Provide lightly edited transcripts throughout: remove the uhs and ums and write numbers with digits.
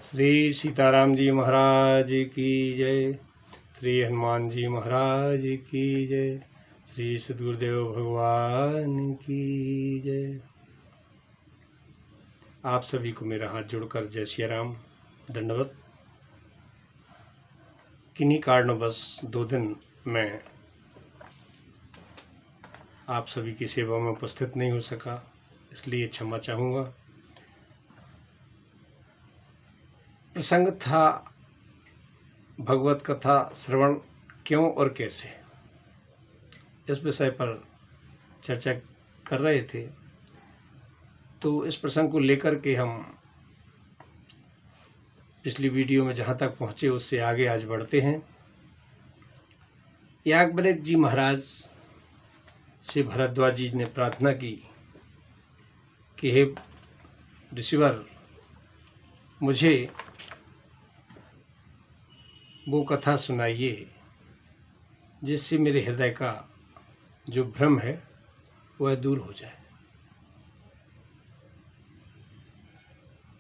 श्री सीताराम जी महाराज की जय। श्री हनुमान जी महाराज की जय। श्री सद्गुरुदेव भगवान की जय। आप सभी को मेरा हाथ जोड़कर जय श्री राम दंडवत। किन्हीं कारणवश 2 दिन मैं आप सभी की सेवा में उपस्थित नहीं हो सका, इसलिए क्षमा चाहूँगा। प्रसंग था भगवत कथा श्रवण क्यों और कैसे, इस विषय पर चर्चा कर रहे थे। तो इस प्रसंग को लेकर के हम पिछली वीडियो में जहाँ तक पहुँचे उससे आगे आज बढ़ते हैं। याज्ञवल्क्य जी महाराज से भरद्वाज जी ने प्रार्थना की कि हे ऋषिवर, मुझे वो कथा सुनाइए जिससे मेरे हृदय का जो भ्रम है वह दूर हो जाए।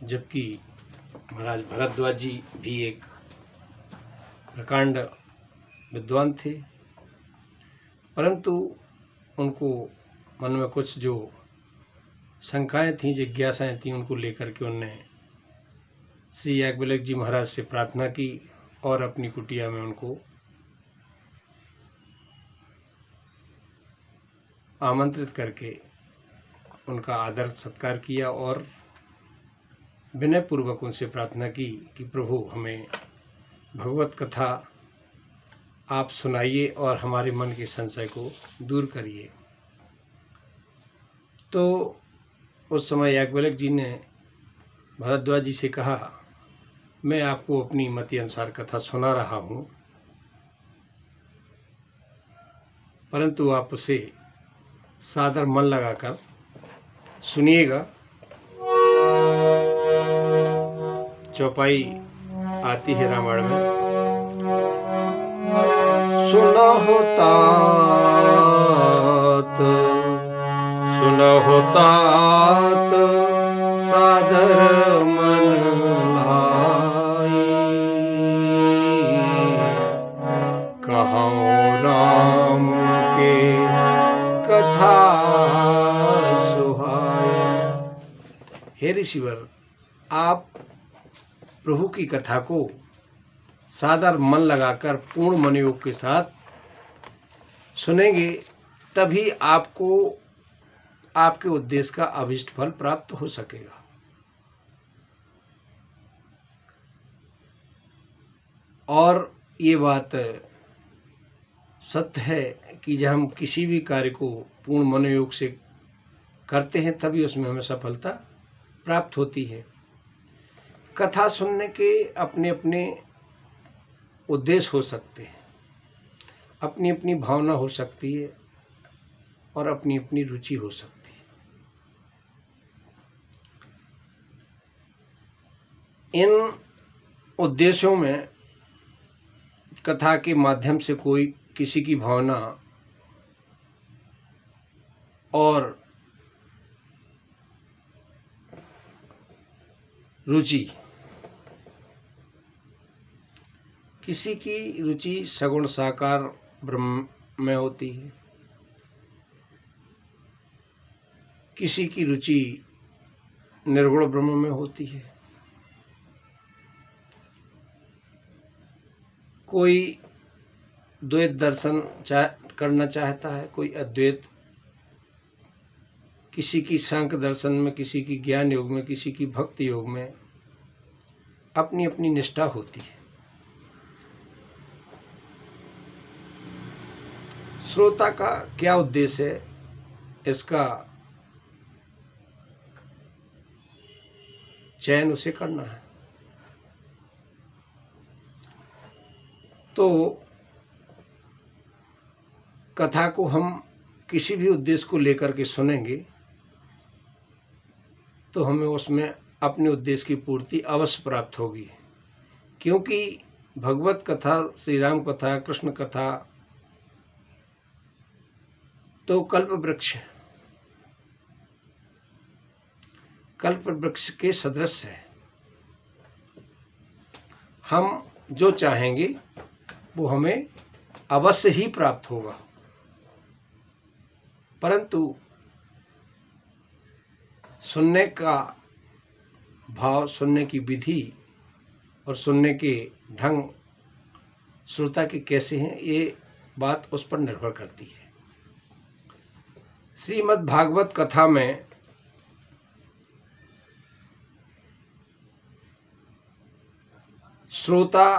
जबकि महाराज भरद्वाज जी भी एक प्रकांड विद्वान थे, परंतु उनको मन में कुछ जो शंकाएं थीं, जिज्ञासाएं थीं, उनको लेकर के उन्होंने श्री याज्ञवल्क्य जी महाराज से प्रार्थना की और अपनी कुटिया में उनको आमंत्रित करके उनका आदर सत्कार किया और विनयपूर्वक उनसे प्रार्थना की कि प्रभु, हमें भगवत कथा आप सुनाइए और हमारे मन के संशय को दूर करिए। तो उस समय याज्ञवल्क्य जी ने भरद्वाज जी से कहा, मैं आपको अपनी मति अनुसार कथा सुना रहा हूँ, परंतु आप उसे सादर मन लगाकर सुनिएगा। चौपाई आती है रामायण में, सुनहु तात सादर मन लाई, कहौं राम के कथा सुहाए। हे ऋषिवर, आप प्रभु की कथा को सादर मन लगाकर पूर्ण मनोयोग के साथ सुनेंगे, तभी आपको आपके उद्देश्य का अभीष्ट फल प्राप्त हो सकेगा। और ये बात सत्य है कि जब हम किसी भी कार्य को पूर्ण मनोयोग से करते हैं तभी उसमें हमें सफलता प्राप्त होती है। कथा सुनने के अपने अपने उद्देश्य हो सकते हैं, अपनी अपनी भावना हो सकती है और अपनी अपनी रुचि हो सकती है। इन उद्देश्यों में कथा के माध्यम से कोई किसी की भावना और रुचि, किसी की रुचि सगुण साकार ब्रह्म में होती है, किसी की रुचि निर्गुण ब्रह्म में होती है, कोई द्वैत दर्शन करना चाहता है, कोई अद्वैत, किसी की सांख्य दर्शन में, किसी की ज्ञान योग में, किसी की भक्ति योग में अपनी अपनी निष्ठा होती है। श्रोता का क्या उद्देश्य है, इसका चयन उसे करना है। तो कथा को हम किसी भी उद्देश्य को लेकर के सुनेंगे तो हमें उसमें अपने उद्देश्य की पूर्ति अवश्य प्राप्त होगी, क्योंकि भगवत कथा, श्री राम कथा, कृष्ण कथा तो कल्प वृक्ष है, कल्प वृक्ष के सदृश है। हम जो चाहेंगे वो हमें अवश्य ही प्राप्त होगा। परंतु सुनने का भाव, सुनने की विधि और सुनने के ढंग श्रोता के कैसे हैं, ये बात उस पर निर्भर करती है। श्रीमद् भागवत कथा में श्रोता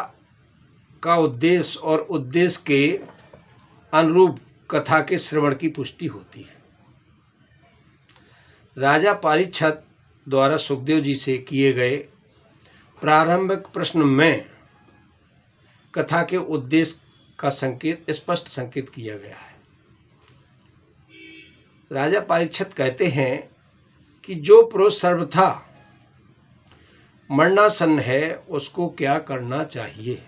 का उद्देश्य और उद्देश्य के अनुरूप कथा के श्रवण की पुष्टि होती है। राजा परीक्षित द्वारा सुखदेव जी से किए गए प्रारंभिक प्रश्न में कथा के उद्देश्य का संकेत, स्पष्ट संकेत किया गया है। राजा परीक्षित कहते हैं कि जो पुरुष सर्वथा मरणासन्न है उसको क्या करना चाहिए।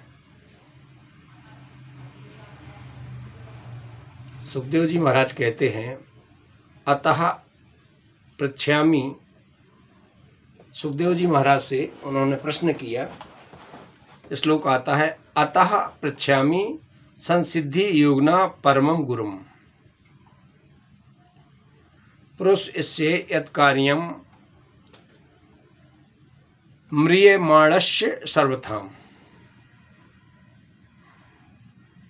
सुखदेव जी महाराज कहते हैं, अतः पृच्छामि। सुखदेव जी महाराज से उन्होंने प्रश्न किया। श्लोक आता है, अतः पृच्छामि संसिद्धि योगिना परमं गुरुम पुरुष इससे यत् कार्यम म्रियमाणस्य सर्वथाम।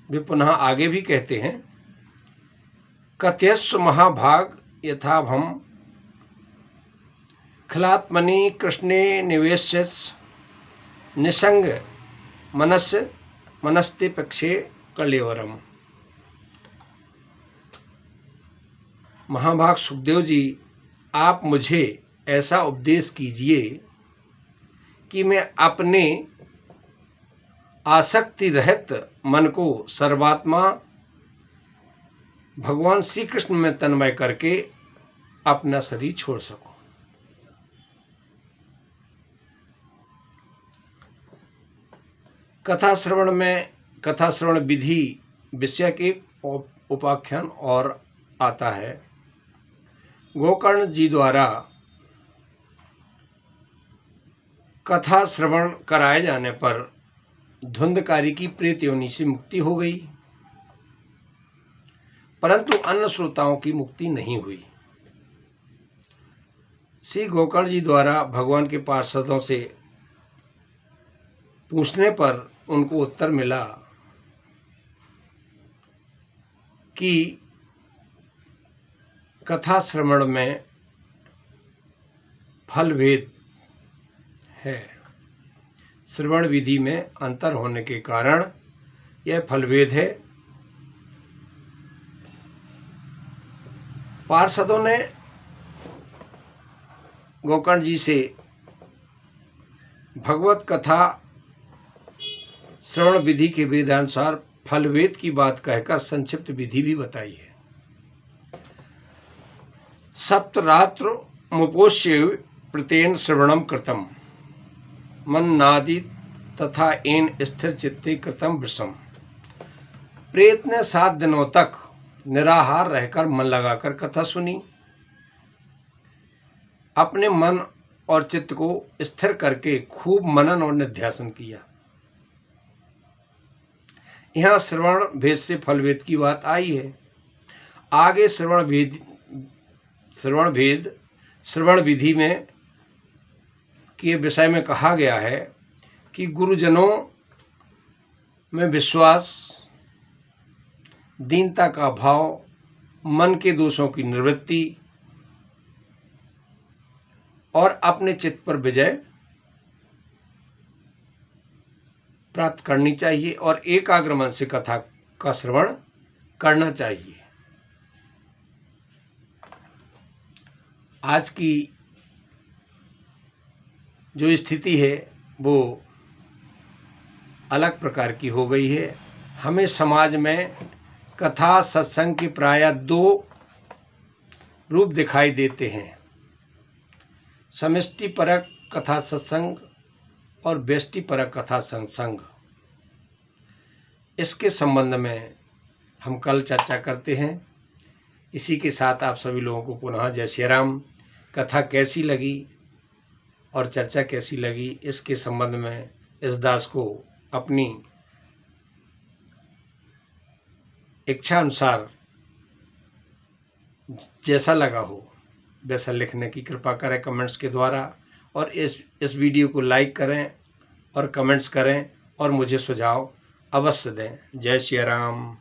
वे पुनः आगे भी कहते हैं, कथयस्व महाभाग यथाभम खिलात्मनि कृष्णे निवेश्य निसंग मनस्ते पक्षे कलेवरम। महाभाग सुखदेव जी, आप मुझे ऐसा उपदेश कीजिए कि मैं अपने आसक्ति रहित मन को सर्वात्मा भगवान श्री कृष्ण में तन्मय करके अपना शरीर छोड़ सकूं। कथा श्रवण विधि विषय के उपाख्यान और आता है। गोकर्ण जी द्वारा कथा श्रवण कराए जाने पर धुंधकारी की प्रेत योनि से मुक्ति हो गई, परंतु अन्य श्रोताओं की मुक्ति नहीं हुई। श्री गोकर्ण जी द्वारा भगवान के पार्षदों से पूछने पर उनको उत्तर मिला कि कथा श्रवण में फल भेद है। श्रवण विधि में अंतर होने के कारण यह फल भेद है। पार्षदों ने गोकर्ण जी से भगवत कथा श्रवण विधि के वेदानुसार फल भेद की बात कहकर संक्षिप्त विधि भी बताई है। सप्तरात्र मुपोष्य प्रतेन श्रवणम कृतम मन नादि तथा एन स्थिर चित्ते कृतम वृषम। प्रेत ने 7 दिनों तक निराहार रहकर मन लगाकर कथा सुनी, अपने मन और चित्त को स्थिर करके खूब मनन और निध्यासन किया। यहाँ श्रवण भेद से फल भेद की बात आई है। आगे श्रवण विधि में के विषय में कहा गया है कि गुरुजनों में विश्वास, दीनता का भाव, मन के दोषों की निवृत्ति और अपने चित्त पर विजय प्राप्त करनी चाहिए और एकाग्र मन से कथा का श्रवण करना चाहिए। आज की जो स्थिति है वो अलग प्रकार की हो गई है। हमें समाज में कथा सत्संग के प्रायः 2 रूप दिखाई देते हैं, समष्टि परक कथा सत्संग और व्यष्टि परक कथा सत्संग। इसके संबंध में हम कल चर्चा करते हैं। इसी के साथ आप सभी लोगों को पुनः जय श्री राम। कथा कैसी लगी और चर्चा कैसी लगी, इसके संबंध में इस दास को अपनी इच्छा अनुसार जैसा लगा हो वैसा लिखने की कृपा करें कमेंट्स के द्वारा, और इस वीडियो को लाइक करें और कमेंट्स करें और मुझे सुझाव अवश्य दें। जय श्री राम।